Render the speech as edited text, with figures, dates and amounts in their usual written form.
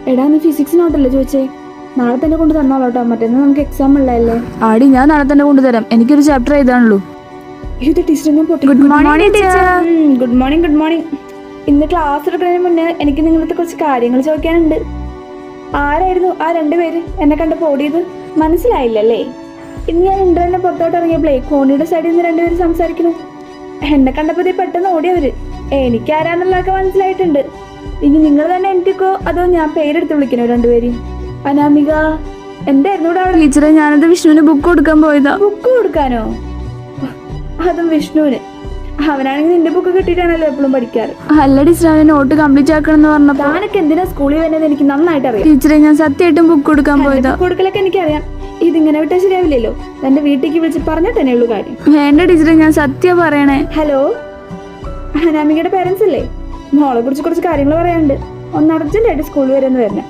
എടാ നീ ഫിസിക്സ് നോട്ടല്ലേ ചോദിച്ചേ? നാളെ തന്നെ കൊണ്ട് തന്നോളൂട്ടോ, മറ്റന്നാൾ നമുക്ക് എക്സാം ഉള്ളതല്ലേ. ആടി ഞാൻ നാളെ തന്നെ കൊണ്ടുതരാം, എനിക്കൊരു ചാപ്റ്റർ എഴുതാനുള്ളൂ. ടീച്ചർ ഞാൻ പൊട്ടി. Good morning teacher. Good morning. Good morning. ഇന്ന് ക്ലാസ് എടുക്കുന്നതിന് മുന്നേ എനിക്ക് നിങ്ങളത്തെ കുറച്ച് കാര്യങ്ങൾ ചോദിക്കാനുണ്ട്. ആരായിരുന്നു ആ രണ്ടുപേര് എന്നെ കണ്ടപ്പോൾ ഓടിയത്? മനസ്സിലായില്ലല്ലേ? ഇന്ന് ഞാൻ ഇന്റർവ്യൂവിന് പുറത്തോട്ട് ഇറങ്ങിയപ്പോഴേ കോണിയുടെ സൈഡിൽ നിന്ന് രണ്ടുപേര് സംസാരിക്കുന്നു. എന്നെ കണ്ടപ്പോൾ പെട്ടെന്ന് ഓടിയവര്. എനിക്ക് ആരാന്നുള്ളതൊക്കെ മനസ്സിലായിട്ടുണ്ട്. ഇനി നിങ്ങൾ തന്നെ എനിക്കോ അതോ ഞാൻ പേരെടുത്ത് വിളിക്കണോ രണ്ടുപേരും? അനാമിക, എന്തായിരുന്നു ഇവിടെ? ടീച്ചറെ, ഞാനത് വിഷ്ണുവിന് ബുക്ക് കൊടുക്കാൻ പോയതാ. ബുക്ക് കൊടുക്കാനോ? അതും വിഷ്ണുവിന്? അവനാണെങ്കിൽ നിന്റെ ബുക്ക് കിട്ടിയിട്ടാണല്ലോ എപ്പോഴും പഠിക്കാറ്. അല്ല ടീച്ചർ, അവന് നോട്ട് കംപ്ലീറ്റ് ആക്കണം എന്ന് പറഞ്ഞപ്പോ. താനൊക്കെ എന്തിനാ സ്കൂളിൽ വരുന്നത് എനിക്ക് നന്നായിട്ട് അറിയാം. ടീച്ചറെ, ഞാൻ സത്യമായിട്ടും ബുക്ക് കൊടുക്കാൻ പോയതാ. ബുക്ക് കൊടുക്കലൊക്കെ എനിക്കറിയാം. ഇതിങ്ങനെ വിട്ടാൽ ശരിയാവില്ലല്ലോ. തന്റെ വീട്ടിലേക്ക് വിളിച്ച് പറഞ്ഞാൽ തന്നെ ഉള്ളൂ കാര്യം. വേണ്ട ടീച്ചറെ, ഞാൻ സത്യം പറയണേ. ഹലോ, അനാമികയുടെ പേരൻസ് അല്ലേ? മോളെ കുറിച്ച് കുറച്ച് കാര്യങ്ങൾ പറയാനുണ്ട്. ഒന്ന് അർജന്റായിട്ട് സ്കൂളിൽ വരെ ഒന്ന് വരണം.